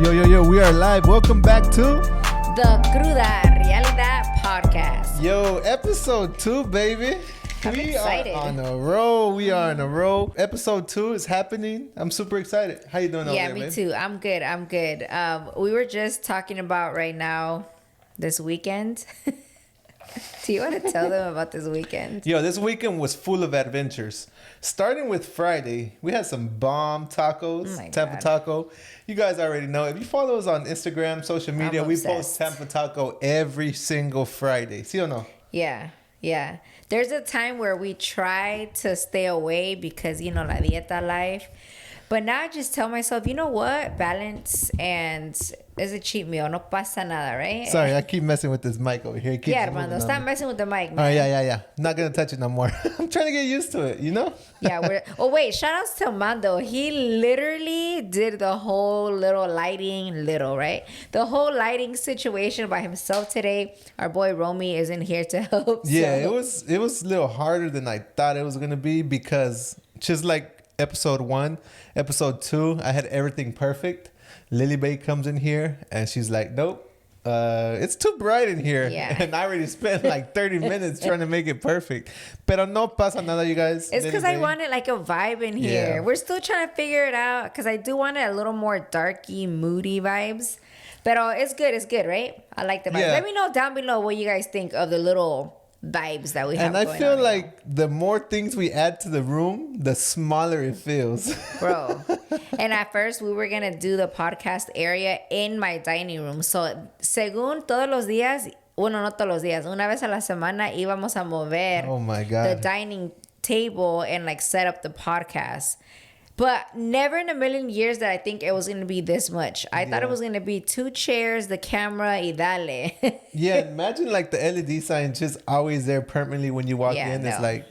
Yo, we are live. Welcome back to the Cruda Realidad Podcast. Yo, episode 2, baby. I'm excited. Are on a roll. We are on a roll. Episode 2 is happening. I'm super excited. How you doing over there, Yeah, me babe? too. I'm good. We were just talking about right now this weekend. Do you want to tell them about this weekend? Yo, this weekend was full of adventures. Starting with Friday, we had some bomb tacos, Oh Tampa God. Taco. You guys already know. If you follow us on Instagram, social media, we post obsessed. Tampa Taco every single Friday. See or no? Yeah. There's a time where we try to stay away because, la dieta life. But now I just tell myself, you know what? Balance and it's a cheat meal. No pasa nada, right? Sorry, I keep messing with this mic over here. It keeps Yeah, moving Armando. on Stop me. messing with the mic, Oh, man. yeah. Not going to touch it no more. I'm trying to get used to it, you know? Yeah, wait, shout outs to Armando. He literally did the whole right? The whole lighting situation by himself today. Our boy Romy isn't here to help. Yeah, so. it was a little harder than I thought it was going to be because just like episode 1, episode 2, I had everything perfect. Lily Bay comes in here and she's like, nope. It's too bright in here. Yeah. And I already spent like 30 minutes trying to make it perfect. Pero no pasa nada, you guys. It's because Lily I Bay. wanted like a vibe in here. Yeah. We're still trying to figure it out because I do want it a little more darky, moody vibes. But it's good, right? I like the vibe. Yeah. Let me know down below what you guys think of the little vibes that we have. And I going feel on like the more things we add to the room, the smaller it feels. Bro. And at first we were gonna do the podcast area in my dining room. So según todos los días, bueno, no todos los días, una vez a la semana íbamos a mover Oh my the God. dining table and like set up the podcast. But never in a million years that I think it was going to be this much. I thought it was going to be 2 chairs, the camera, y dale. Yeah, imagine like the LED sign just always there permanently when you walk Yeah, in. It's no. like,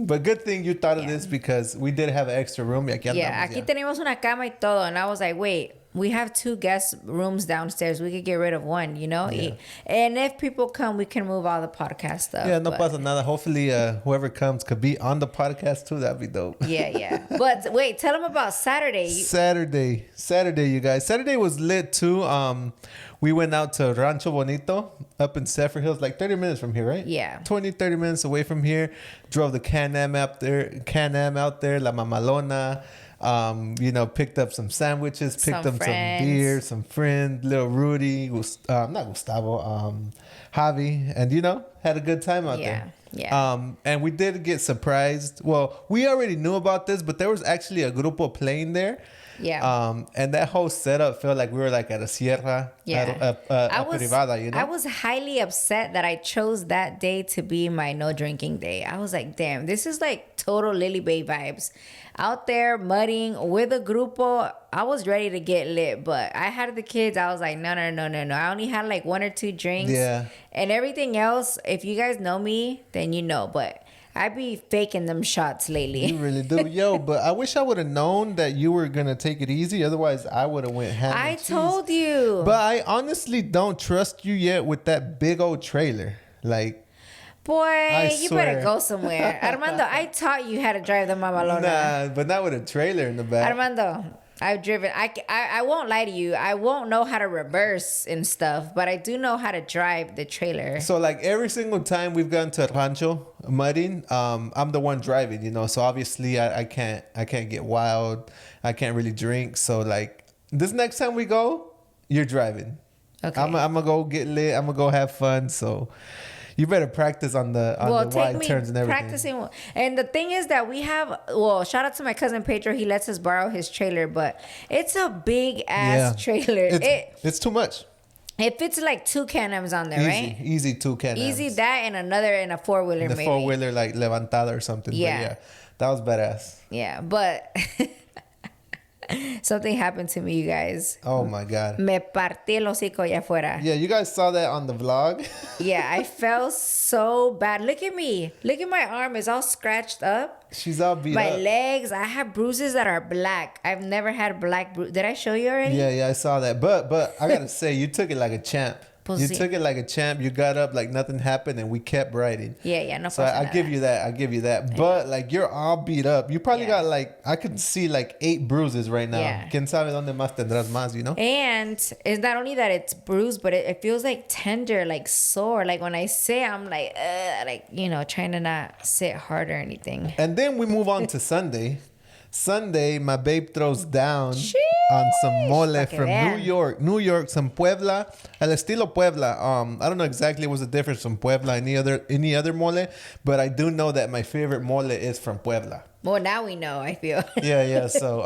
but good thing you thought of this because we did have an extra room. Y aquí Yeah, andamos, aquí tenemos una cama y todo. And I was like, wait, we have 2 guest rooms downstairs. We could get rid of one, Yeah. And if people come, we can move all the podcast stuff. Yeah, no but- pasa nada. Hopefully, whoever comes could be on the podcast too. That'd be dope. Yeah. But wait, tell them about Saturday. Saturday, you guys. Saturday was lit too. We went out to Rancho Bonito up in Safford Hills, like 30 minutes from here, right? Yeah. 30 minutes away from here. Drove the Can-Am out there, La Mamalona. Picked up some sandwiches, picked Some up friends. some beer, some friends, little Rudy, not Gustavo, Javi, and had a good time out there. Yeah. And we did get surprised. Well, we already knew about this, but there was actually a grupo playing there. Yeah. And that whole setup felt like we were like at a sierra, Yeah. a privada, I was highly upset that I chose that day to be my no drinking day. I was like, damn, this is like total Lily Bay vibes. Out there mudding with a grupo. I was ready to get lit, but I had the kids. I was like, no. I only had like 1 or 2 drinks. Yeah. And everything else, if you guys know me, then you know. But I be faking them shots lately. You really do. Yo, but I wish I would have known that you were going to take it easy. Otherwise, I would have went ham I and cheese. told you. But I honestly don't trust you yet with that big old trailer. Like, Boy, you swear. better go somewhere. Armando, I taught you how to drive the Mamalona. nah, but not with a trailer in the back. Armando, I've driven. I won't lie to you. I won't know how to reverse and stuff, but I do know how to drive the trailer. So like every single time we've gone to Rancho Marine, I'm the one driving, So obviously I can't get wild. I can't really drink. So like this next time we go, you're driving. Okay. I'm gonna go get lit. I'm gonna go have fun. So you better practice on the wide turns and everything. Practicing. And the thing is that we have, shout out to my cousin Pedro. He lets us borrow his trailer, but it's a big ass trailer. It's too much. It fits like 2 Can-Ams on there, right? Easy 2 Can-Ams. Easy that and another in a 4-wheeler The maybe. 4-wheeler like levantada or something. Yeah. But yeah, that was badass. Yeah, but something happened to me, you guys. Oh my God. Me partí el hocico allá afuera. Yeah, you guys saw that on the vlog. Yeah, I felt so bad. Look at me. Look at my arm. It's all scratched up. She's all beat My up. legs. I have bruises that are black. I've never had black bruises. Did I show you already? Yeah, I saw that. But I gotta say, you took it like a champ. You took it like a champ. You got up like nothing happened, and we kept writing. Yeah, no. So I give you that. I give you that. But like you're all beat up. You probably got like I could see like 8 bruises right now. Yeah. Quién sabe dónde más tendrás más, you know? And it's not only that it's bruised, but it feels like tender, like sore. Like when I say, I'm like, trying to not sit hard or anything. And then we move on to Sunday. Sunday, my babe throws down on some mole from New York, some Puebla, el estilo Puebla. I don't know exactly what's the difference from Puebla and any other mole, but I do know that my favorite mole is from Puebla. Well, now we know, I feel. Yeah. So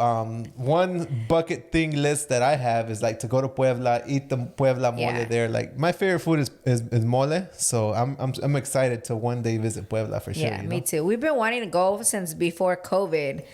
one bucket thing list that I have is like to go to Puebla, eat the Puebla mole there. Like my favorite food is mole, so I'm excited to one day visit Puebla for sure. Yeah, me too. We've been wanting to go since before COVID.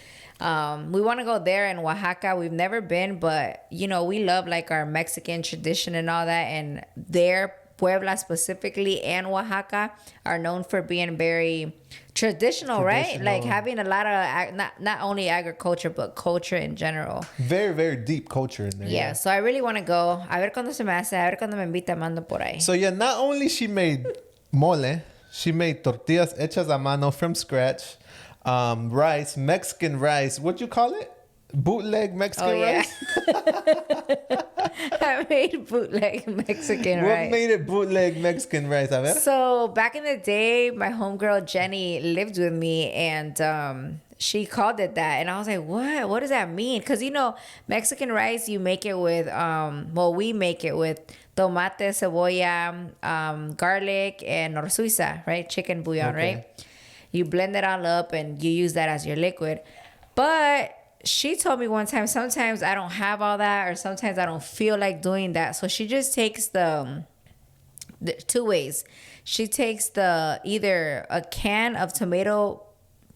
We want to go there in Oaxaca. We've never been, but we love like our Mexican tradition and all that. And there, Puebla specifically and Oaxaca are known for being very traditional, right? Like having a lot of not only agriculture but culture in general. Very, very deep culture in there. Yeah. So I really want to go. A ver cuando se me hace. A ver cuando me invita, mando por ahí. So yeah, not only she made mole, she made tortillas hechas a mano from scratch. Rice, Mexican rice. What you call it? Bootleg Mexican rice? I made bootleg Mexican rice. What made it bootleg Mexican rice? A ver? So back in the day, my homegirl Jenny lived with me, and she called it that, and I was like, "What? What does that mean?" Because Mexican rice, you make it with we make it with tomate, cebolla, garlic, and nor suiza, right? Chicken bouillon, right? You blend it all up and you use that as your liquid. But she told me one time, sometimes I don't have all that, or sometimes I don't feel like doing that. So she just takes the 2 ways. She takes either a can of tomato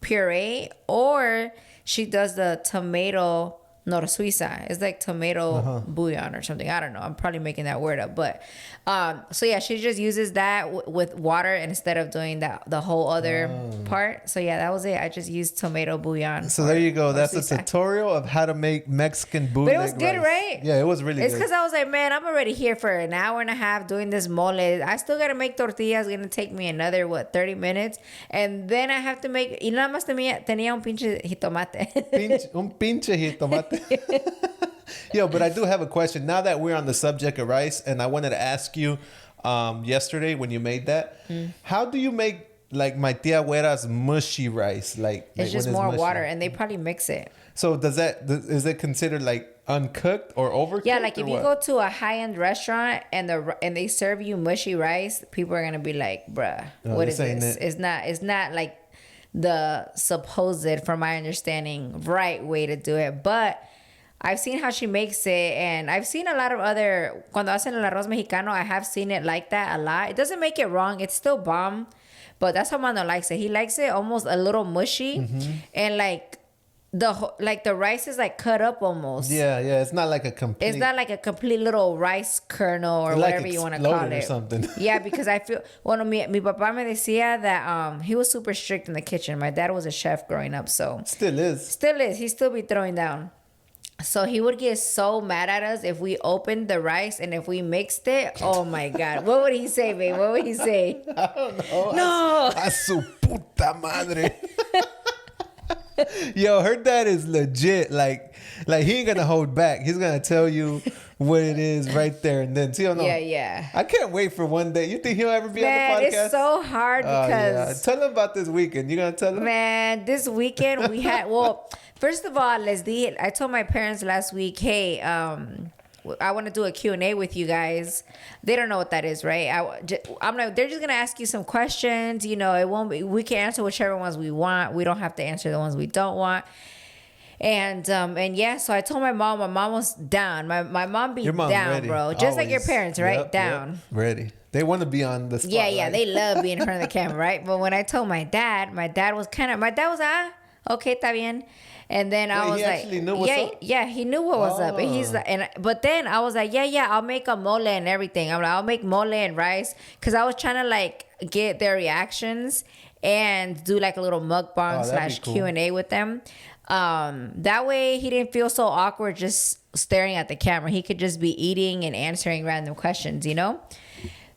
puree, or she does the tomato nor suiza. It's like tomato bouillon or something. I don't know. I'm probably making that word up. But so yeah, she just uses that with water instead of doing the whole other part. So yeah, that was it. I just used tomato bouillon. So there you go. That's a tutorial of how to make Mexican bootleg. But it was good, rice. right? Yeah, it was really good. It's because I was like, man, I'm already here for an hour and a half doing this mole. I still got to make tortillas. It's going to take me another, 30 minutes. And then I have to make... Y nada más tenía un pinche jitomate. Un pinche jitomate. Yo, but I do have a question. Now that we're on the subject of rice, and I wanted to ask you yesterday when you made that, how do you make like my tia Güera's mushy rice? It's just more water, and they probably mix it. So is it considered like uncooked or overcooked? Yeah, like if you go to a high-end restaurant and they serve you mushy rice, people are gonna be like, "Bruh, what is this?" It's not like the supposed, from my understanding, right way to do it. But I've seen how she makes it, and I've seen a lot of other, cuando hacen el arroz mexicano, I have seen it like that a lot. It doesn't make it wrong. It's still bomb, but that's how Mando likes it. He likes it almost a little mushy, and like the rice is like cut up almost. Yeah. It's not like a complete. It's not like a complete little rice kernel or whatever you want to call it. Or something. Yeah, because I feel. Bueno, mi papá me decía that he was super strict in the kitchen. My dad was a chef growing up, so still is. He still be throwing down. So he would get so mad at us if we opened the rice and if we mixed it. Oh my God. What would he say, babe? What would he say? I don't know. No. A su puta madre. Yo, her dad is legit. Like he ain't gonna hold back. He's gonna tell you what it is right there and then. See, Yeah. I can't wait for one day. You think he'll ever be on the podcast? It's so hard because... Tell him about this weekend. You gonna tell him? Man, this weekend we had... Well, first of all, I told my parents last week, hey, I want to do a Q&A with you guys. They don't know what that is, right? I'm like, they're just going to ask you some questions. It won't be, we can answer whichever ones we want. We don't have to answer the ones we don't want. And yeah, so I told my mom was down. My mom be down, ready. bro. Just always. Like your parents, right? Yep, down. Yep. Ready. They want to be on the spotlight. Yeah, they love being in front of the camera, right? But when I told my dad was okay, está bien. And then I was like, yeah, he knew what was up. And he's like, but then I was like, yeah, I'll make a mole and everything. I'm like, I'll make mole and rice, because I was trying to like get their reactions. and do like a little mukbang / cool. Q&A with them. That way he didn't feel so awkward just staring at the camera. He could just be eating and answering random questions, you know?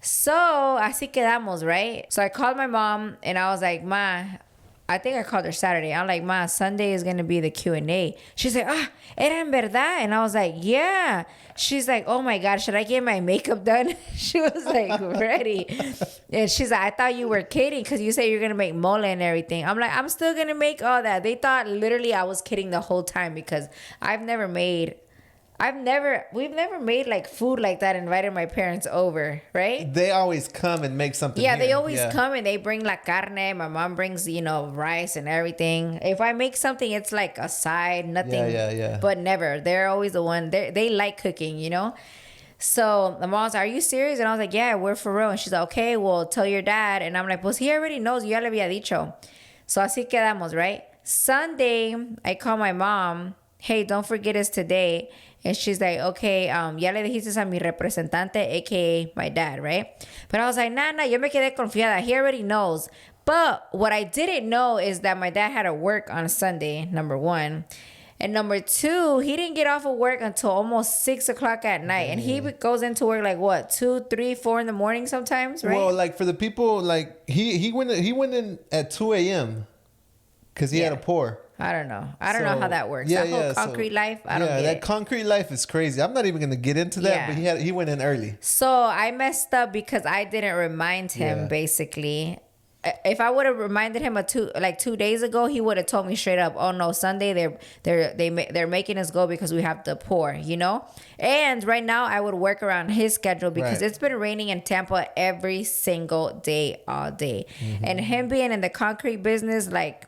So, así quedamos, right? So I called my mom and I was like, Ma, I think I called her Saturday. I'm like, Ma, Sunday is going to be the Q&A. She's like, era en verdad? And I was like, yeah. She's like, oh my God, should I get my makeup done? She was like, ready. And she's like, I thought you were kidding because you said you're going to make mole and everything. I'm like, I'm still going to make all that. They thought literally I was kidding the whole time because we've never made like food like that, invited my parents over, right? They always come and make something. Yeah, here. they always come and they bring la carne. My mom brings, rice and everything. If I make something, it's like a side, nothing. Yeah. But never. They're always the one. They like cooking, So the mom was like, are you serious? And I was like, yeah, we're for real. And she's like, okay, well, tell your dad. And I'm like, pues he already knows. Ya le había dicho. So así quedamos, right? Sunday, I call my mom. Hey, don't forget it's today. And she's like, okay, ya le dijiste a mi representante, a.k.a. my dad, right? But I was like, nah, yo me quedé confiada. He already knows. But what I didn't know is that my dad had to work on Sunday, number one. And number two, he didn't get off of work until almost 6 o'clock at night. And he goes into work like what, 2, 3, 4 in the morning sometimes, right? Well, like for the people, like he went in at 2 a.m. because he had a pour. I don't know how that works. That whole concrete life, I don't get that it. Concrete life is crazy. I'm not even going to get into that, but he went in early. So I messed up because I didn't remind him, basically. If I would have reminded him 2 days ago, he would have told me straight up, oh no, Sunday they're making us go because we have to pour, And right now I would work around his schedule because it's been raining in Tampa every single day, all day. Mm-hmm. And him being in the concrete business, like,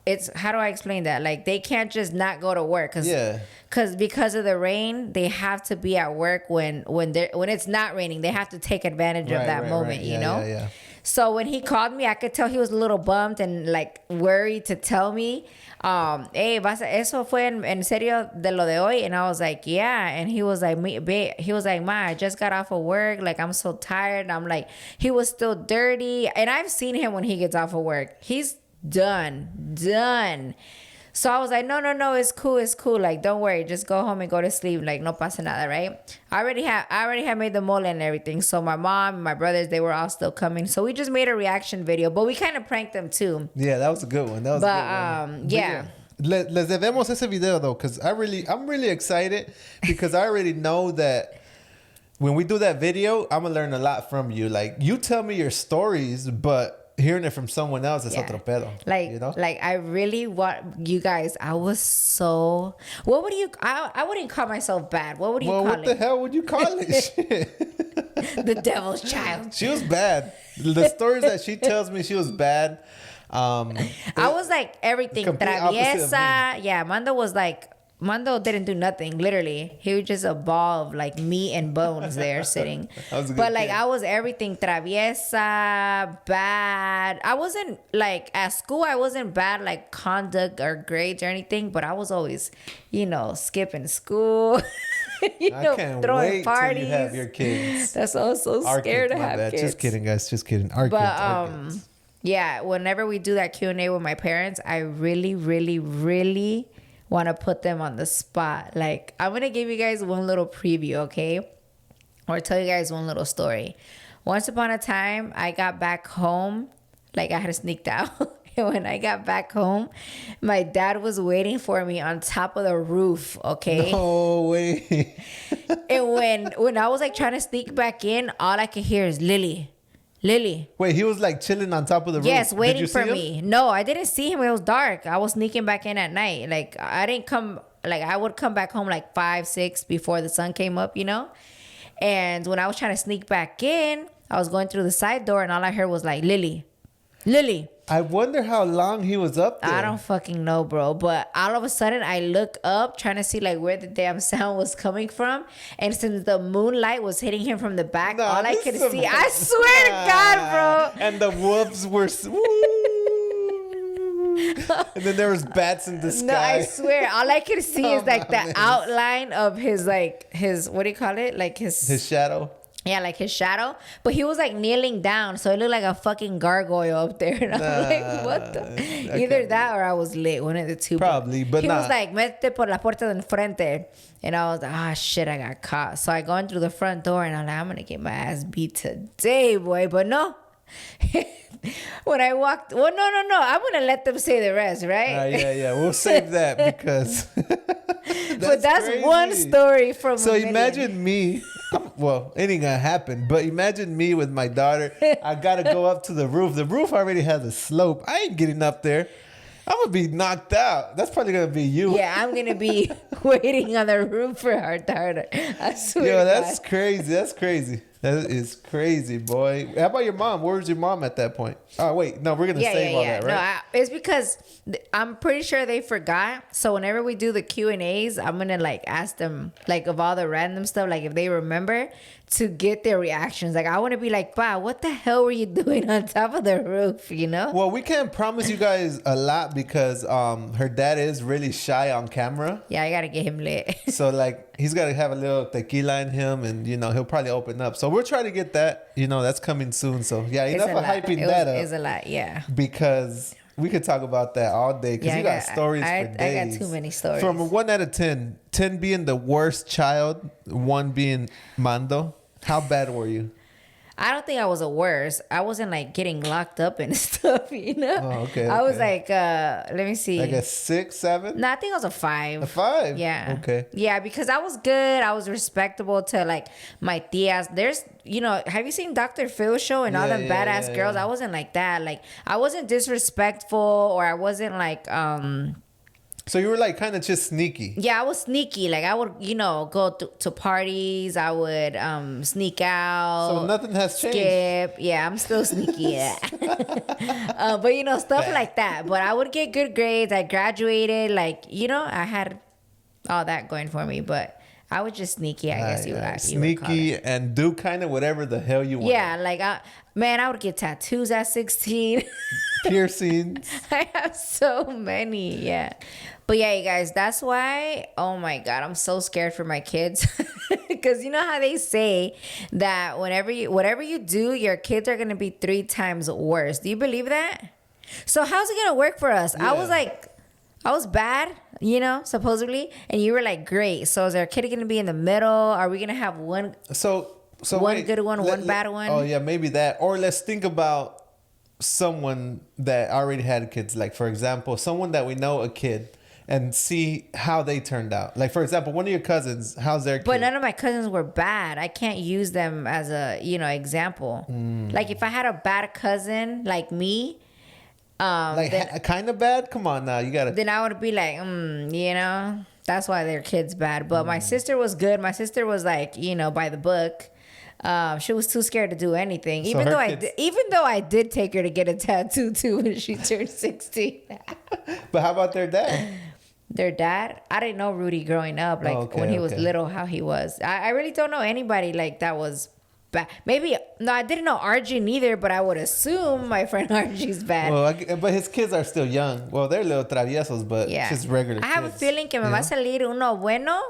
it's, how do I explain that? Like, they can't just not go to work because of the rain. They have to be at work when it's not raining. They have to take advantage of that moment, you know? Yeah. So when he called me, I could tell he was a little bummed and like worried to tell me, hey, eso fue en serio de lo de hoy? And I was like, yeah. And he was like, Ma, I just got off of work. Like, I'm so tired. I'm like, he was still dirty. And I've seen him when he gets off of work. He's done. So I was like, no, it's cool. Like, don't worry, just go home and go to sleep. Like, no pasa nada, right? I already had made the mole and everything. So my mom and my brothers, they were all still coming. So we just made a reaction video, but we kind of pranked them too. Yeah, that was a good one. Yeah. Les debemos ese video though, because I'm really excited because I already know that when we do that video, I'm gonna learn a lot from you. Like, you tell me your stories, but hearing it from someone else is otro pedo. Like I really want you guys. I was so. What would you? I wouldn't call myself bad. What would you call it? What the hell would you call it? Shit. The devil's child. She was bad. The stories that she tells me, she was bad. I was like everything. Traviesa. Yeah, Mando didn't do nothing, literally. He was just a ball of like meat and bones there sitting. But like, I was everything. Traviesa, bad. I wasn't like, at school, I wasn't bad like conduct or grades or anything, but I was always, skipping school. I can't throwing wait parties. till you have your kids. That's why I was so scared to have kids. Just kidding, guys. Just kidding. Our kids. Yeah, whenever we do that Q&A with my parents, I really, really, really want to put them on the spot. Like, I'm going to give you guys one little preview, okay? Or tell you guys one little story. Once upon a time, I got back home. Like, I had sneaked out. And when I got back home, my dad was waiting for me on top of the roof, okay? No way. And when I was, like, trying to sneak back in, all I could hear is, Lily. Wait, he was like chilling on top of the roof? Yes, waiting for me. No, I didn't see him. It was dark. I was sneaking back in at night. Like, I didn't come, like, I would come back home like 5, 6 before the sun came up, And when I was trying to sneak back in, I was going through the side door and all I heard was like, Lily. I wonder how long he was up there. I don't fucking know, bro. But all of a sudden, I look up trying to see like where the damn sound was coming from. And since the moonlight was hitting him from the back, all I could see, I swear to God, bro. And the wolves were... And then there was bats in the sky. No, I swear. All I could see is like the outline of his, what do you call it? Like his shadow. Yeah, like his shadow. But he was like kneeling down, so it looked like a fucking gargoyle up there. And I'm like, what the? Either that or I was lit. One of the two. Probably, but he was like, mete por la puerta de enfrente. And I was like, ah, shit, I got caught. So I go in through the front door and I'm like, I'm going to get my ass beat today, boy. But no. When I walked, well, no. I'm going to let them say the rest, right? Yeah. We'll save that because. That's crazy. one story from So a million. imagine me. Well, it ain't gonna happen. But imagine me with my daughter. I gotta go up to the roof. The roof already has a slope. I ain't getting up there. I'm gonna be knocked out. That's probably gonna be you. Yeah, I'm gonna be waiting on the roof for heart to heart. I swear. Yo, that's crazy. That's crazy. That is crazy, boy. How about your mom? Where was your mom at that point? Oh, wait. No, we're gonna save all that, right? No, it's because I'm pretty sure they forgot. So whenever we do the Q&As, I'm gonna like ask them like of all the random stuff, like if they remember, to get their reactions. Like I want to be like, "Wow, what the hell were you doing on top of the roof?" You know? Well, we can't promise you guys a lot because her dad is really shy on camera. Yeah, I gotta get him lit. So like he's got to have a little tequila in him, and he'll probably open up. So we'll try to get that. That's coming soon. So yeah, enough of hyping that up. It's a lot, yeah. Because we could talk about that all day. Because you got stories for days. I got too many stories. From 1 out of 10, 10 being the worst child, 1 being Mando. How bad were you? I don't think I was a worst. I wasn't like getting locked up and stuff, Oh, okay. I was like, let me see. Like a 6, 7? No, I think I was a 5. A 5? Yeah. Okay. Yeah, because I was good. I was respectable to like my tias. There's, have you seen Dr. Phil's show and all them badass girls? I wasn't like that. Like, I wasn't disrespectful or I wasn't like, So you were like kind of just sneaky. Yeah, I was sneaky. Like I would, go to parties. I would sneak out. So nothing has changed. Skip. Yeah, I'm still sneaky. Yeah. But stuff like that. But I would get good grades. I graduated. Like I had all that going for me. But I was just sneaky. I guess you would sneaky and do kind of whatever the hell you want. Yeah, like I would get tattoos at 16. Piercings. I have so many. Yeah. But yeah, you guys, that's why, oh my God, I'm so scared for my kids. Because you know how they say that whatever you do, your kids are going to be 3 times worse. Do you believe that? So how's it going to work for us? Yeah. I was bad, supposedly. And you were like, great. So is our kid going to be in the middle? Are we going to have one good one, one bad one? Oh, yeah, maybe that. Or let's think about someone that already had kids. Like, for example, someone that we know a kid. And see how they turned out. Like, for example, one of your cousins, how's their kid? But none of my cousins were bad. I can't use them as a, example. Like, if I had a bad cousin like me, kind of bad? Come on now, you gotta. Then I would be like, that's why their kid's bad. But my sister was good. My sister was like, by the book. She was too scared to do anything. Even though I did take her to get a tattoo too when she turned 16. But how about their dad? Their dad? I didn't know Rudy growing up. Like when he was little, how he was. I really don't know anybody like that was bad. I didn't know Arjun either, but I would assume my friend Arjun's bad. Well, but his kids are still young. Well, they're little traviesos, but just regular kids. I have a feeling que me va a salir uno bueno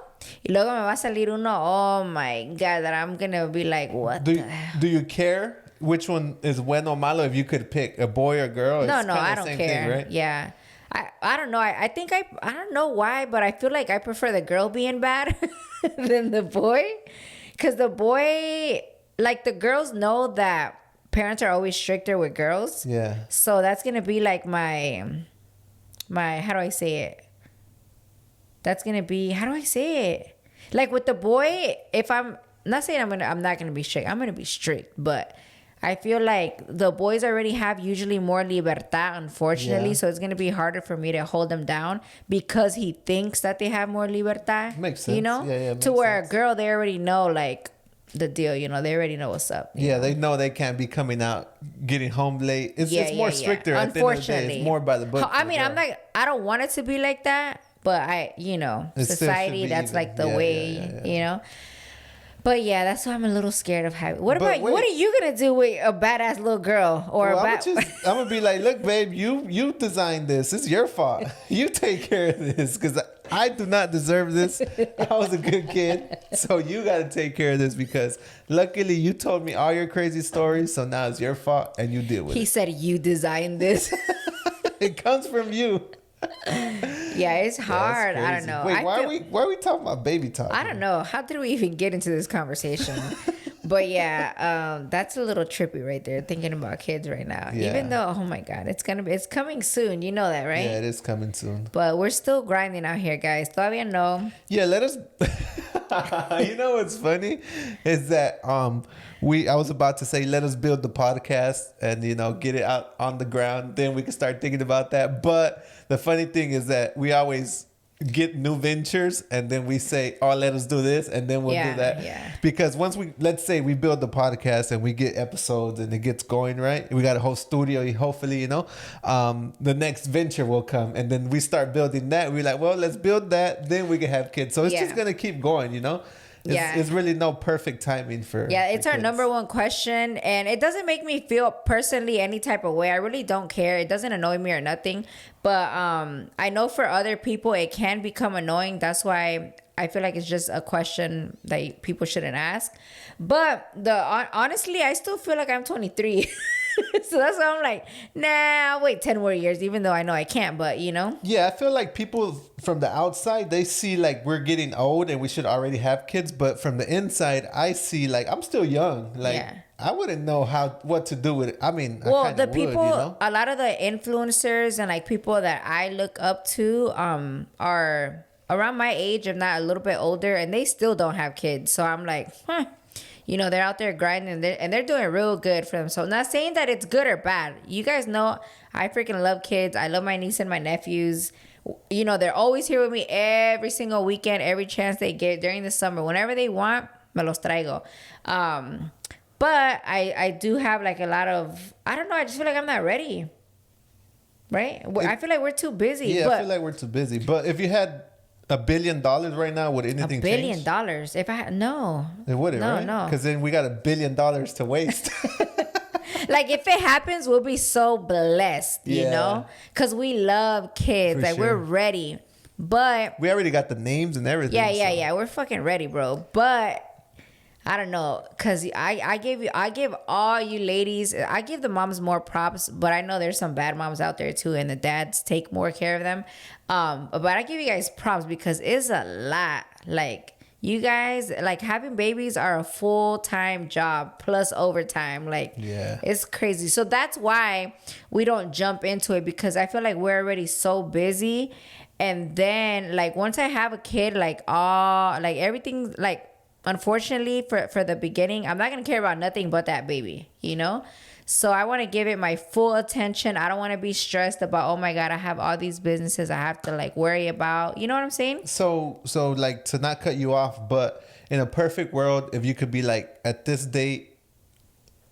y luego me va a salir uno, oh my God, that I'm going to be like, what the hell? Do you care which one is bueno or malo if you could pick a boy or girl? No, I don't care. Thing, right? Yeah. I don't know. I think I don't know why, but I feel like I prefer the girl being bad than the boy. Because the boy, like the girls know that parents are always stricter with girls. Yeah. So that's going to be like my, how do I say it? That's going to be, how do I say it? Like with the boy, if I'm not saying I'm not going to be strict. I'm going to be strict, but I feel like the boys already have usually more libertad, unfortunately. Yeah. So it's going to be harder for me to hold them down because he thinks that they have more libertad. Makes sense. Yeah, to where a girl, they already know like the deal, they already know what's up. Yeah, they know they can't be coming out, getting home late. It's more stricter at the end of the day. It's more by the book. I mean, I don't want it to be like that, but society, that's like the way, But yeah, that's why I'm a little scared of having. What But about what are you gonna do with a badass little girl or Well, a I'm gonna be like, look, babe, you designed this. It's your fault. You take care of this because I do not deserve this. I was a good kid, so you got to take care of this because luckily you told me all your crazy stories. So now it's your fault and you deal with it. He said you designed this. It comes from you. Yeah, it's hard. Yeah, I don't know. Wait, why are we talking about baby talk? I don't know. How did we even get into this conversation? But yeah, that's a little trippy right there. Thinking about kids right now, Yeah. even though, oh my god, it's coming soon. You know that, right? Yeah, it is coming soon. But we're still grinding out here, guys. Todavía no. Yeah, let us. You know what's funny is that I was about to say let us build the podcast and get it out on the ground. Then we can start thinking about that. But the funny thing is that we always get new ventures and then we say, oh, let us do this, and then we'll do that. Yeah. Because once let's say we build the podcast and we get episodes and it gets going, right? We got a whole studio, hopefully, the next venture will come and then we start building that. We're like, well, let's build that, then we can have kids. So it's just gonna keep going, It's really no perfect timing for it's our kids. number one question, and it doesn't make me feel personally any type of way. I really don't care. It doesn't annoy me or nothing, but I know for other people it can become annoying. That's why I feel like it's just a question that people shouldn't ask. But honestly, I still feel like I'm 23. So that's why I'm like, nah, I'll wait 10 more years, even though I know I can't, but Yeah, I feel like people from the outside, they see like we're getting old and we should already have kids. But from the inside, I see like I'm still young. Like I wouldn't know what to do with it. I mean, well, the people, a lot of the influencers and like people that I look up to are around my age, if not a little bit older, and they still don't have kids. So I'm like, they're out there grinding and they're doing real good for them. So I'm not saying that it's good or bad. You guys know I freaking love kids. I love my niece and my nephews. They're always here with me every single weekend, every chance they get during the summer. Whenever they want, me los traigo. But I do have like a lot of, I don't know, I just feel like I'm not ready. Right? I feel like we're too busy. Yeah, I feel like we're too busy. But if you had $1 billion right now, would anything change? $1 billion? If I had, no. It wouldn't, right? No. Because then we got $1 billion to waste. Like if it happens, we'll be so blessed, because we love kids. For like we're ready, but we already got the names and everything. Yeah. We're fucking ready, bro. But I don't know, because I give all you ladies, I give the moms more props, but I know there's some bad moms out there too, and the dads take more care of them. But I give you guys props because it's a lot. Like you guys, like having babies are a full-time job plus overtime. Like it's crazy. So that's why we don't jump into it, because I feel like we're already so busy. And then like once I have a kid, like everything, like unfortunately for the beginning, I'm not gonna care about nothing but that baby, So I want to give it my full attention. I don't want to be stressed about, oh my God, I have all these businesses I have to like worry about. You know what I'm saying? So like, to not cut you off, but in a perfect world, if you could be like at this date,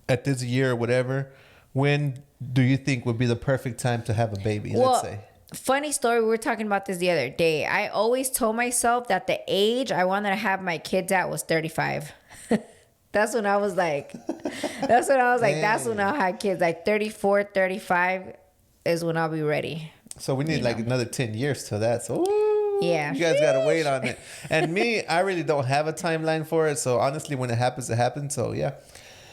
at this year or whatever, when do you think would be the perfect time to have a baby? Let's say. Funny story, we were talking about this the other day. I always told myself that the age I wanted to have my kids at was 35. That's when I was like, that's when I'll have kids. Like 34, 35 is when I'll be ready. So we need like another 10 years till that. So yeah, you guys got to wait on it. And me, I really don't have a timeline for it. So honestly, when it happens, it happens. So yeah.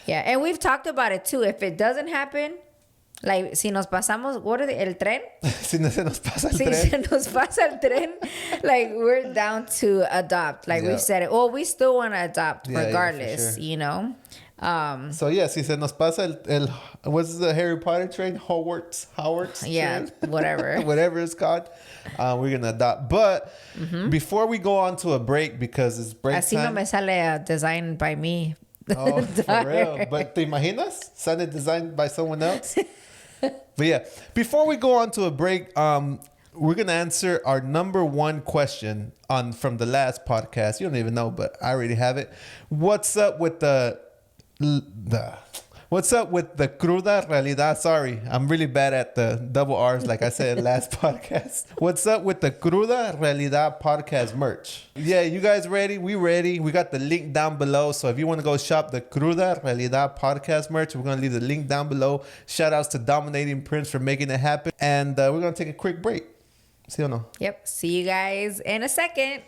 Yeah, and we've talked about it too. If it doesn't happen, like, si nos pasamos, what is it, el tren? Si no se nos pasa el tren. Se nos pasa el tren, like, we're down to adopt. Like, we've said it. Well, we still want to adopt regardless, So, yeah, si se nos pasa el what's the Harry Potter train? Hogwarts train? Whatever. Whatever it's called. We're going to adopt. But before we go on to a break, because it's break Así time. no me sale a design by me. Oh, for real? But te imaginas? Sale designed by someone else? But yeah, before we go on to a break, we're gonna answer our number one question from the last podcast. You don't even know, but I already have it. What's up with the What's up with the cruda realidad? Sorry, I'm really bad at the double R's like I said last podcast. What's up with the cruda realidad podcast merch? Yeah, you guys ready? We ready. We got the link down below. So if you want to go shop the cruda realidad podcast merch, we're going to leave the link down below. Shout outs to Dominating Prince for making it happen. And we're going to take a quick break. See or no? Yep. See you guys in a second.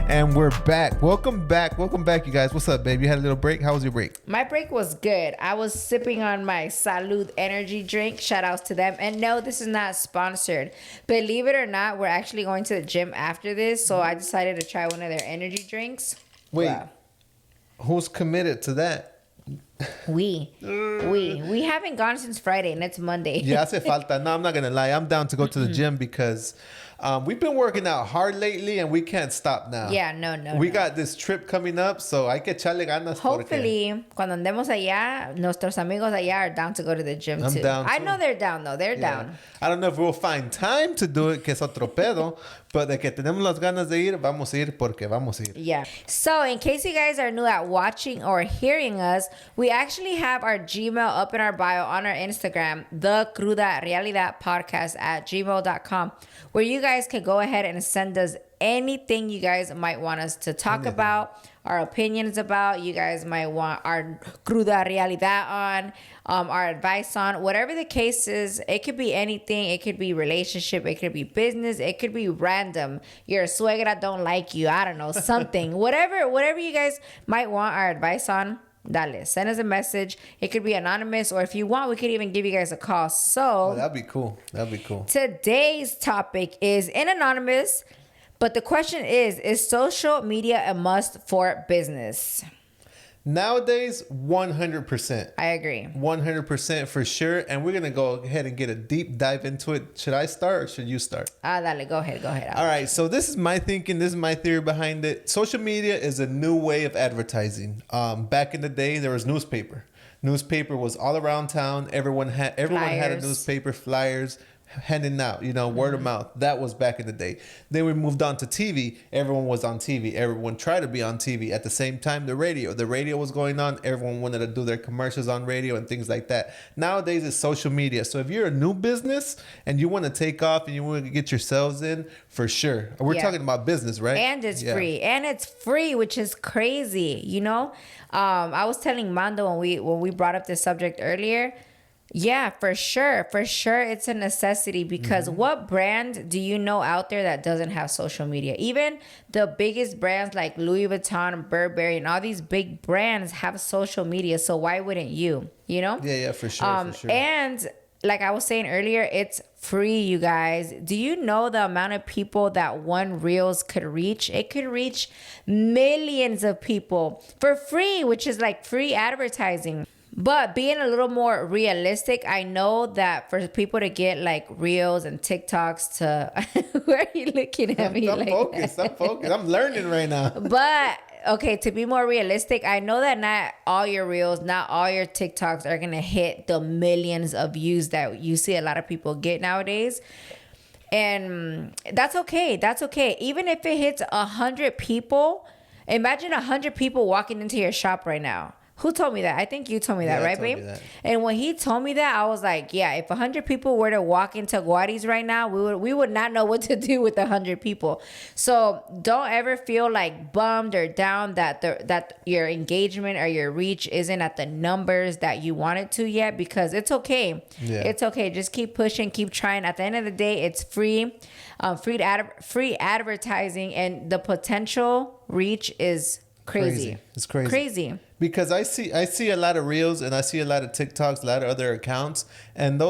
And we're back. Welcome back, you guys. What's up, babe? You had a little break. How was your break? My break was good. I was sipping on my Salud energy drink. Shout outs to them. And no, this is not sponsored. Believe it or not, we're actually going to the gym after this. So I decided to try one of their energy drinks. Wait, who's committed to that? We haven't gone since Friday and it's Monday. Ya hace falta. No, I'm not gonna lie. I'm down to go to the gym because we've been working out hard lately and we can't stop now. Yeah, no. We got this trip coming up, so hay que echarle ganas. Hopefully, cuando andemos allá, nuestros amigos allá are down to go to the gym too. I know they're down though. They're down. I don't know if we'll find time to do it, que es otro pedo, but de que tenemos las ganas de ir, vamos a ir porque vamos a ir. Yeah. So in case you guys are new at watching or hearing us, we actually have our Gmail up in our bio on our Instagram, the Cruda Realidad Podcast at gmail.com, where you guys can go ahead and send us anything you guys might want us to talk about, our opinions about, you guys might want our Cruda Realidad on, our advice on, whatever the case is. It could be anything. It could be relationship. It could be business. It could be random. Your suegra don't like you. I don't know, something. whatever you guys might want our advice on. Dale, send us a message. It could be anonymous, or if you want, we could even give you guys a call. So that'd be cool. Today's topic is anonymous, but the question is social media a must for business? Nowadays, 100%. I agree. 100% for sure. And we're going to go ahead and get a deep dive into it. Should I start or should you start? Dale, go ahead. All right. So this is my thinking. This is my theory behind it. Social media is a new way of advertising. Back in the day, there was newspaper. Newspaper was all around town. Everyone had a newspaper, flyers, handing out, word of mouth. That was back in the day. Then we moved on to TV. Everyone was on TV. Everyone tried to be on TV. At the same time, the radio was going on. Everyone wanted to do their commercials on radio and things like that. Nowadays, it's social media. So if you're a new business and you want to take off and you want to get yourselves in, for sure. We're talking about business, right? And it's free. And it's free, which is crazy, I was telling Mando when we brought up this subject earlier. Yeah, for sure. It's a necessity because what brand do you know out there that doesn't have social media? Even the biggest brands like Louis Vuitton, Burberry, and all these big brands have social media. So why wouldn't you? Yeah, for sure. And like I was saying earlier, it's free, you guys. Do you know the amount of people that one Reels could reach? It could reach millions of people for free, which is like free advertising. But being a little more realistic, I know that for people to get like Reels and TikToks to... Where are you looking at me? I'm focused. I'm learning right now. But, okay, to be more realistic, I know that not all your Reels, not all your TikToks are going to hit the millions of views that you see a lot of people get nowadays. And that's okay. Even if it hits 100 people, imagine 100 people walking into your shop right now. Who told me that? I think you told me that, right, babe? And when he told me that, I was like, yeah, if 100 people were to walk into Guaris right now, we would not know what to do with 100 people. So don't ever feel like bummed or down that your engagement or your reach isn't at the numbers that you want it to yet, because it's okay. Yeah. It's okay. Just keep pushing, keep trying. At the end of the day, it's free. Free advertising, and the potential reach is crazy. It's crazy. Because I see a lot of Reels and I see a lot of TikToks, a lot of other accounts, and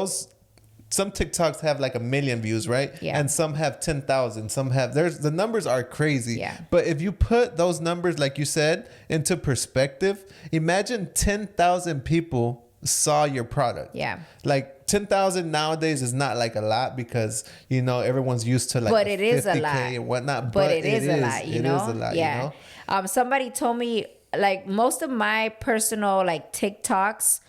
some TikToks have like 1 million views, right? Yeah. And some have 10,000. Some have the numbers are crazy. Yeah. But if you put those numbers, like you said, into perspective, imagine 10,000 people saw your product. Yeah. Like 10,000 nowadays is not like a lot because everyone's used to like, but it is a lot and whatnot. But it is a lot. It is a lot. Yeah. Somebody told me, like, most of my personal like TikToks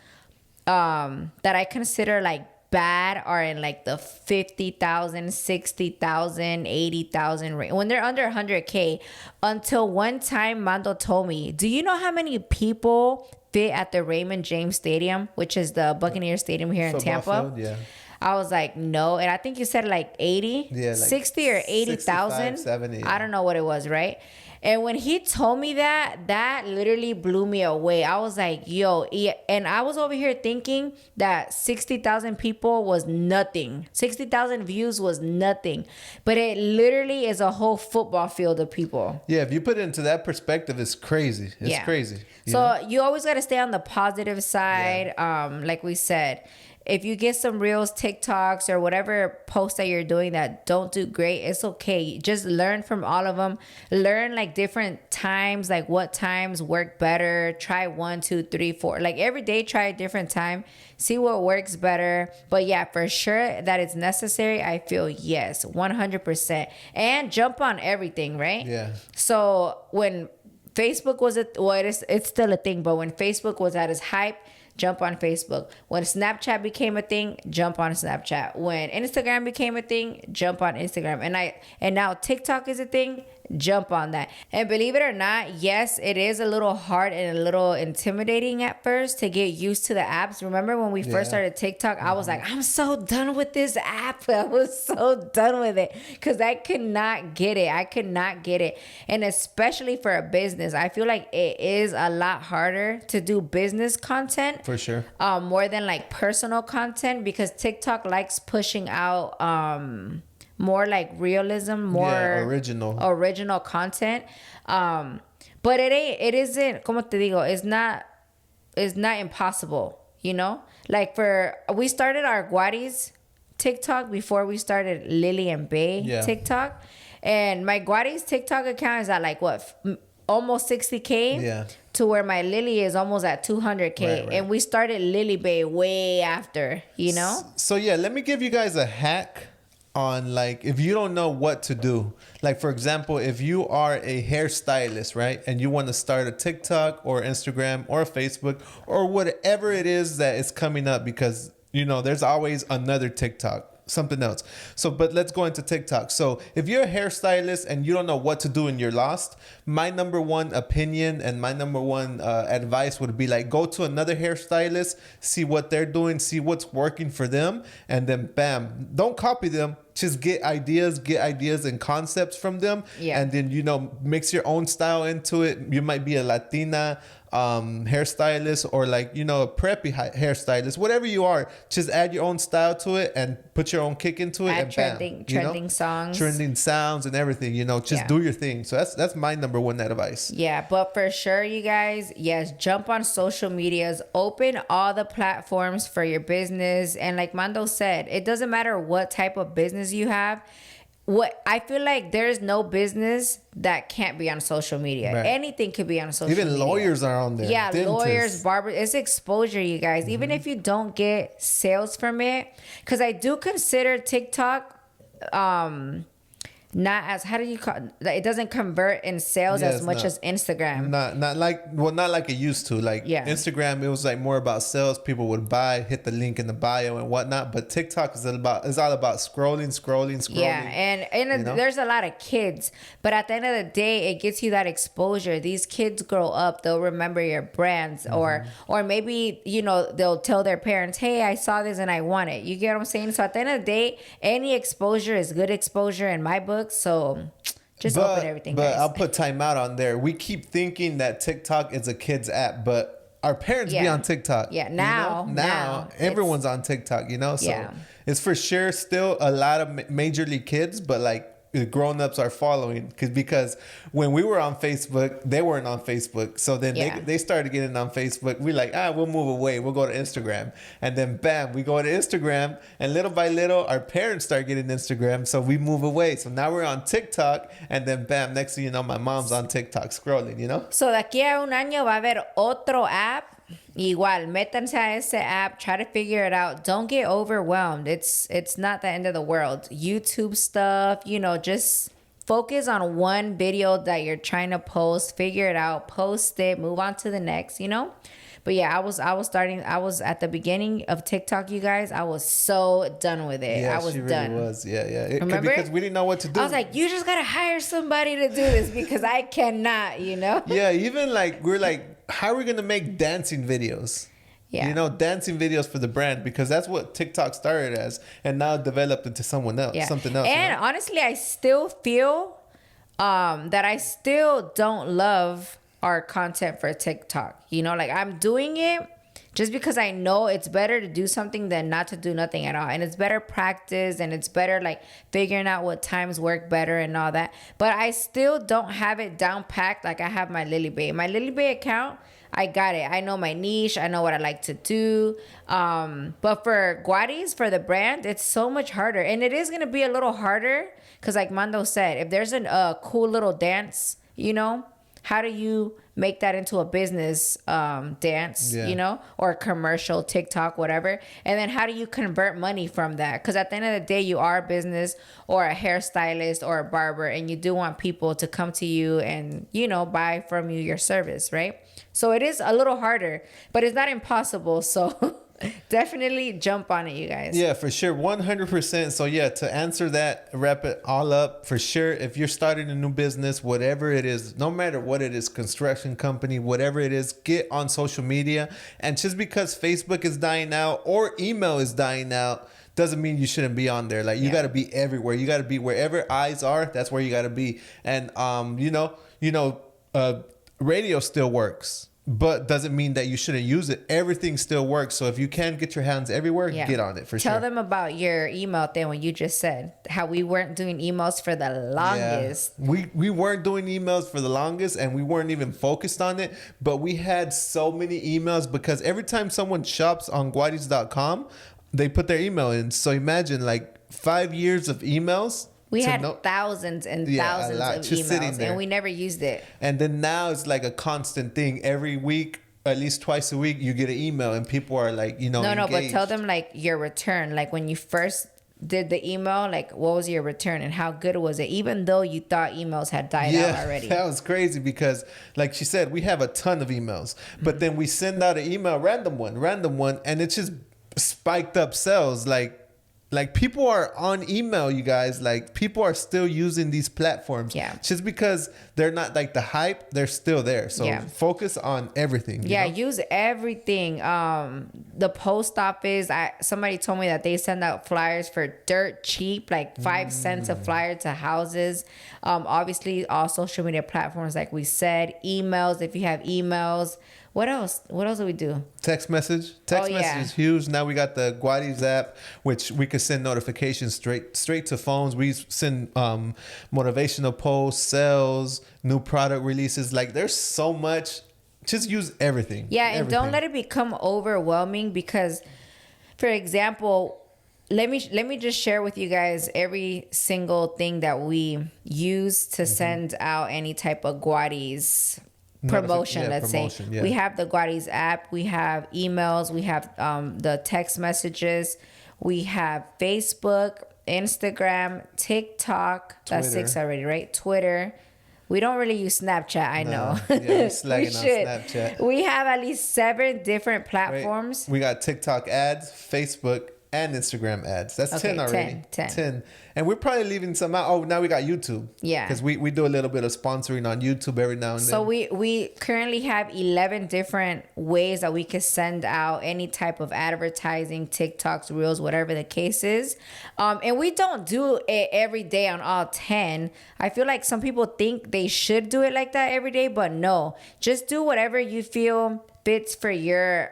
that I consider like bad are in like the 50,000, 60,000, 80,000 range. When they're under 100K, until one time Mando told me, do you know how many people fit at the Raymond James Stadium, which is the Buccaneer Stadium here in Tampa? Field, yeah. I was like, no. And I think you said like 80, yeah, like 60 or 80,000. 70. Yeah. I don't know what it was, right? And when he told me that literally blew me away. I was like, yo, yeah. And I was over here thinking that 60,000 people was nothing. 60,000 views was nothing. But it literally is a whole football field of people. Yeah, if you put it into that perspective, it's crazy. It's crazy. So you always got to stay on the positive side. Yeah. Like we said, if you get some reels, TikToks, or whatever posts that you're doing that don't do great, it's okay. Just learn from all of them. Learn like different times, like what times work better. Try 1, 2, 3, 4. Like every day, try a different time. See what works better. But yeah, for sure that it's necessary. I feel yes, 100%. And jump on everything, right? Yeah. So when Facebook was it's still a thing, but when Facebook was at its hype, jump on Facebook. When Snapchat became a thing, jump on Snapchat. When Instagram became a thing, jump on Instagram. And now TikTok is a thing, jump on that. And believe it or not, yes, it is a little hard and a little intimidating at first to get used to the apps. Remember when we first started TikTok, I was like, I'm so done with this app. I was so done with it because I could not get it. I could not get it. And especially for a business, I feel like it is a lot harder to do business content. For sure. More than like personal content, because TikTok likes pushing out more like realism, more original content. But it isn't, como te digo, it's not impossible, you know? Like we started our Guaris TikTok before we started Lily and Bay TikTok. And my Guaris TikTok account is at like what? Almost 60K to where my Lily is almost at 200K. Right. And we started Lily Bay way after, you know? So yeah, let me give you guys a hack on like, if you don't know what to do. Like for example, if you are a hairstylist, right? And you want to start a TikTok or Instagram or Facebook or whatever it is that is coming up, because you know, there's always another TikTok. Something else. So, but let's go into TikTok. So if you're a hairstylist and you don't know what to do and you're lost, my number one opinion and my number one advice would be like, go to another hairstylist, see what they're doing, see what's working for them. And then bam, don't copy them. Just get ideas and concepts from them. Yeah. And then, you know, mix your own style into it. You might be a Latina hairstylist or like, you know, a preppy hairstylist, whatever you are, just add your own style to it and put your own kick into it. Add and trending songs, trending sounds and everything, you know, just do your thing. So that's my number one advice. Yeah, but for sure, you guys, yes, jump on social medias, open all the platforms for your business. And like Mando said, it doesn't matter what type of business you have. What I feel like there's no business that can't be on social media. Right. Anything could be on social media. Even lawyers are on there. Yeah, dentists. Lawyers, barbers. It's exposure, you guys. Mm-hmm. Even if you don't get sales from it. Because I do consider TikTok not as, how do you call it? It doesn't convert in sales as much as Instagram. Not like it used to. Like Instagram, it was like more about sales. People would buy, hit the link in the bio and whatnot. But TikTok is all about scrolling. Yeah, and there's a lot of kids. But at the end of the day, it gets you that exposure. These kids grow up, they'll remember your brands, or maybe, you know, they'll tell their parents, hey, I saw this and I want it. You get what I'm saying? So at the end of the day, any exposure is good exposure in my book. So just open everything. But guys. I'll put timeout on there. We keep thinking that TikTok is a kid's app, but our parents be on TikTok. Yeah, now everyone's on TikTok, you know? So it's for sure still a lot of majorly kids, but like grown-ups are following because when we were on Facebook, they weren't on Facebook. So then they started getting on Facebook. We're like, we'll move away. We'll go to Instagram. And then bam, we go to Instagram. And little by little, our parents start getting Instagram. So we move away. So now we're on TikTok. And then bam, next thing you know, my mom's on TikTok scrolling, you know? So de aquí a un año va a haber otro app. Igual, métanse a ese app, try to figure it out. Don't get overwhelmed. It's not the end of the world. YouTube stuff, you know, just focus on one video that you're trying to post, figure it out, post it, move on to the next, But yeah, I was at the beginning of TikTok, you guys. I was so done with it. Yeah, I was she really done. was. Yeah. Remember? Because we didn't know what to do. I was like, you just gotta hire somebody to do this because I cannot, Yeah, even like we're like, how are we gonna make dancing videos? Yeah. Dancing videos for the brand, because that's what TikTok started as, and now developed into something else. And honestly, I still feel that I still don't love our content for TikTok. Like I'm doing it just because I know it's better to do something than not to do nothing at all. And it's better practice, and it's better like figuring out what times work better and all that. But I still don't have it down packed like I have my Lily Bay. My Lily Bay account, I got it. I know my niche. I know what I like to do. But for Guaris, for the brand, it's so much harder. And it is going to be a little harder because like Mando said, if there's a cool little dance, how do you make that into a business dance, or a commercial, TikTok, whatever? And then how do you convert money from that? Because at the end of the day, you are a business or a hairstylist or a barber, and you do want people to come to you and, buy from you your service, right? So it is a little harder, but it's not impossible. So definitely jump on it, you guys. Yeah, for sure. 100%. So yeah, to answer that, wrap it all up, for sure, if you're starting a new business, whatever it is, no matter what it is, construction company, whatever it is, get on social media. And just because Facebook is dying out or email is dying out doesn't mean you shouldn't be on there. Like you got to be everywhere. You got to be wherever eyes are. That's where you got to be. And radio still works, but doesn't mean that you shouldn't use it. Everything still works. So if you can get your hands everywhere, get on it for sure. Tell them about your email thing when you just said how we weren't doing emails for the longest. Yeah. We weren't doing emails for the longest, and we weren't even focused on it. But we had so many emails because every time someone shops on guaris.com, they put their email in. So imagine like 5 years of emails. We had thousands and thousands of emails, and we never used it. And then now it's like a constant thing. Every week, at least twice a week, you get an email, and people are like, No, but tell them like your return. Like when you first did the email, like what was your return and how good was it? Even though you thought emails had died out already. That was crazy because, like she said, we have a ton of emails, but then we send out an email, random one, and it's just spiked up sales. Like people are on email, you guys. Like people are still using these platforms. Yeah. Just because they're not like the hype, they're still there. So focus on everything. Use everything. The post office. Somebody told me that they send out flyers for dirt cheap, like 5 cents a flyer to houses. Obviously, all social media platforms, like we said, emails. If you have emails. What else? What else do we do? Text message. Text message is huge. Now we got the Guaris app, which we could send notifications straight to phones. We send motivational posts, sales, new product releases. Like there's so much. Just use everything. Yeah, and don't let it become overwhelming because, for example, let me just share with you guys every single thing that we use to send out any type of Guaris promotion. Let's say we have the Guaris app, we have emails, we have the text messages, we have Facebook, Instagram, TikTok, Twitter. That's 6 already, right? Twitter. We don't really use Snapchat, I know. Yeah, slacking on Snapchat. We have at least 7 different platforms. We got TikTok ads, Facebook, and Instagram ads. That's 10 already. 10. And we're probably leaving some out. Oh, now we got YouTube. Yeah. Because we do a little bit of sponsoring on YouTube every now and then. So we currently have 11 different ways that we could send out any type of advertising, TikToks, Reels, whatever the case is. And we don't do it every day on all 10. I feel like some people think they should do it like that every day, but no. Just do whatever you feel fits for your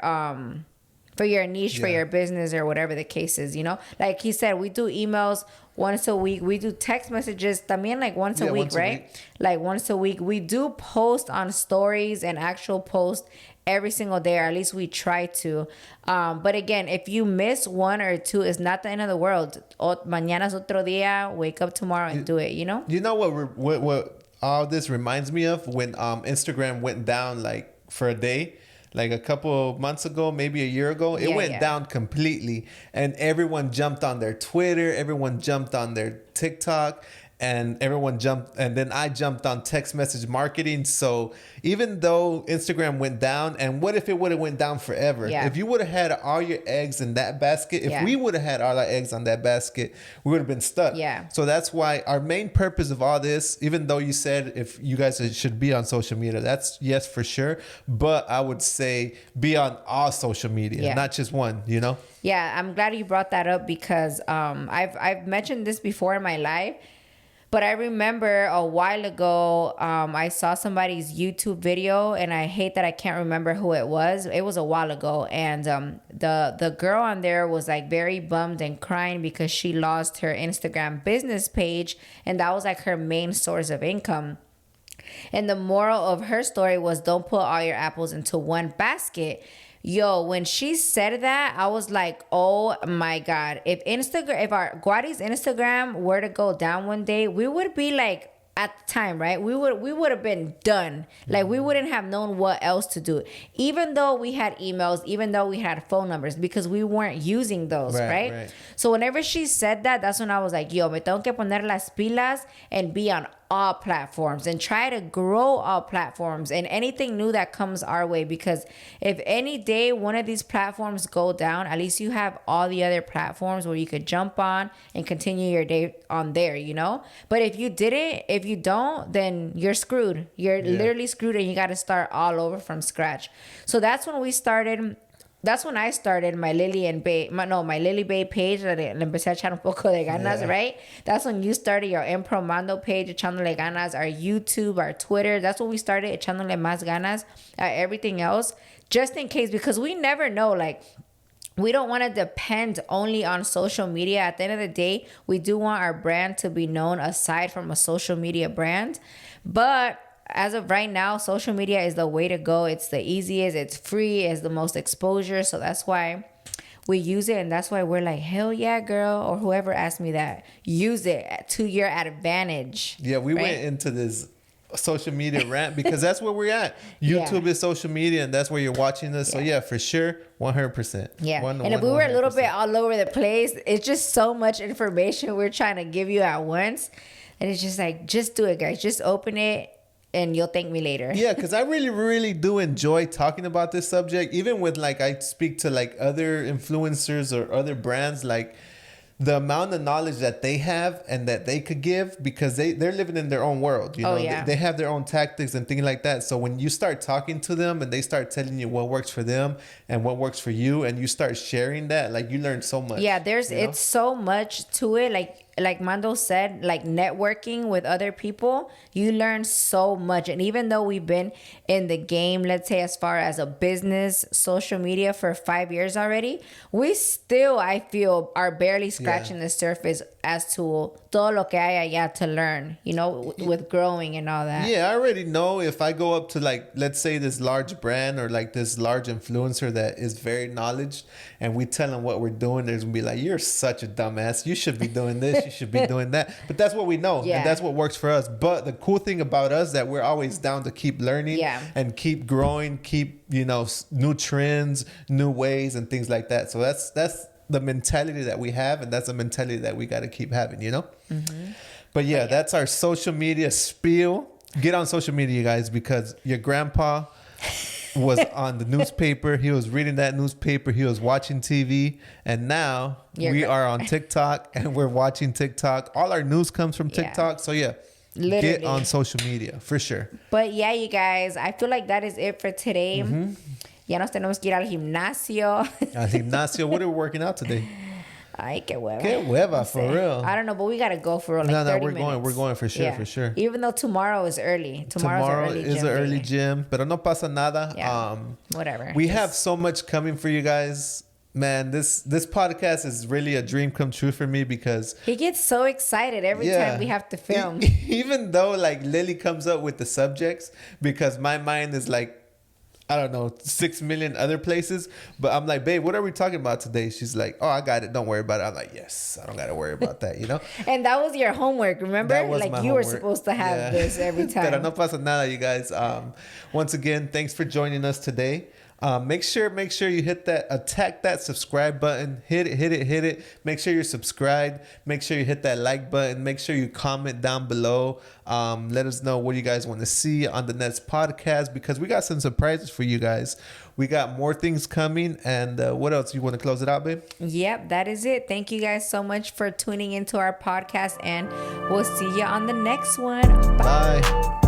niche, for your business, or whatever the case is, Like he said, we do emails once a week. We do text messages también like once a week, right? Like once a week. We do post on stories and actual post every single day, or at least we try to. But again, if you miss 1 or 2, it's not the end of the world. Mañana's otro día. Wake up tomorrow and do it, You know what all this reminds me of? When Instagram went down like for a day. Like a couple of months ago, maybe a year ago, it went down completely. And everyone jumped on their Twitter. Everyone jumped on their TikTok. and everyone jumped, and then I jumped on text message marketing. So even though Instagram went down, and what if it would have went down forever? Yeah. If you would have had all your eggs in that basket, if we would have had all our eggs on that basket, we would have been stuck. Yeah. So that's why our main purpose of all this, even though you said if you guys should be on social media, that's yes for sure. But I would say be on all social media, not just one, you know? Yeah, I'm glad you brought that up because I've mentioned this before in my life. But I remember a while ago, I saw somebody's YouTube video, and I hate that I can't remember who it was. It was a while ago, and the girl on there was like very bummed and crying because she lost her Instagram business page, and that was like her main source of income. And the moral of her story was don't put all your apples into one basket. Yo, when she said that, I was like, oh my God. If our Guadi's Instagram were to go down one day, we would be like, at the time, right? We would have been done. Like, we wouldn't have known what else to do. Even though we had emails, even though we had phone numbers, because we weren't using those, right? So whenever she said that, that's when I was like, yo, me tengo que poner las pilas and be on all platforms and try to grow all platforms and anything new that comes our way, because if any day one of these platforms go down, at least you have all the other platforms where you could jump on and continue your day on there, you know? But if you don't, then you're screwed. You're literally screwed, and you got to start all over from scratch. So that's when I started my Lily Bay page. Le empecé a echar un poco de ganas, right? That's when you started your Empromando page, echándole ganas. Our YouTube, our Twitter, that's when we started echándole más ganas at everything else, just in case, because we never know, like, we don't want to depend only on social media. At the end of the day, we do want our brand to be known aside from a social media brand. But as of right now, social media is the way to go. It's the easiest, it's free, it's the most exposure. So that's why we use it. And that's why we're like, hell yeah, girl. Or whoever asked me that, use it to your advantage. Yeah, we went into this social media rant because that's where we're at. YouTube is social media, and that's where you're watching this. So yeah, for sure, 100%. Yeah. And if we were a little bit all over the place, it's just so much information we're trying to give you at once. And it's just like, just do it, guys. Just open it, and you'll thank me later. Yeah, because I really, really do enjoy talking about this subject. Even with, like, I speak to, like, other influencers or other brands, like, the amount of knowledge that they have and that they could give, because they're living in their own world. You know, they have their own tactics and things like that. So when you start talking to them and they start telling you what works for them and what works for you, and you start sharing that, like, you learn so much. Yeah, it's so much to it. Like Mando said, like, networking with other people, you learn so much. And even though we've been in the game, let's say as far as a business, social media for 5 years already, we still, I feel, are barely scratching the surface as to todo lo que hay allá to learn, you know, with growing and all that. Yeah, I already know if I go up to, like, let's say this large brand or like this large influencer that is very knowledgeable, and we tell them what we're doing, they're gonna be like, you're such a dumbass. You should be doing this. You should be doing that. But that's what we know. And that's what works for us. But the cool thing about us that we're always down to keep learning and keep growing, keep, you know, new trends, new ways and things like that. So that's the mentality that we have, and that's a mentality that we got to keep having, you know? Mm-hmm. But yeah, that's our social media spiel. Get on social media, you guys, because your grandpa was on the newspaper. He was reading that newspaper. He was watching TV. And now we are on TikTok, and we're watching TikTok. All our news comes from TikTok. So yeah, literally, get on social media for sure. But yeah, you guys, I feel like that is it for today. Mm-hmm. Ya nos tenemos que ir al gimnasio. Al gimnasio. What are we working out today? Ay, qué hueva. Qué hueva, for real. I don't know, but we got to go for like 30 minutes. We're going for sure, for sure. Even though tomorrow is early. Tomorrow is an early gym, pero no pasa nada. Yeah, whatever. We have so much coming for you guys. Man, this podcast is really a dream come true for me, because he gets so excited every time we have to film. Even though, like, Lily comes up with the subjects, because my mind is like, I don't know, 6 million other places. But I'm like, babe, what are we talking about today? She's like, oh, I got it. Don't worry about it. I'm like, yes, I don't got to worry about that, you know? And that was your homework, remember? That was like, my you homework. Were supposed to have this every time. Pero no pasa nada, you guys. Once again, thanks for joining us today. Make sure you hit that, attack that subscribe button. Hit it. Make sure you're subscribed. Make sure you hit that like button. Make sure you comment down below. Let us know what you guys want to see on the next podcast, because we got some surprises for you guys. We got more things coming. And what else? You want to close it out, babe? Yep, that is it. Thank you guys so much for tuning into our podcast, and we'll see you on the next one. Bye. Bye.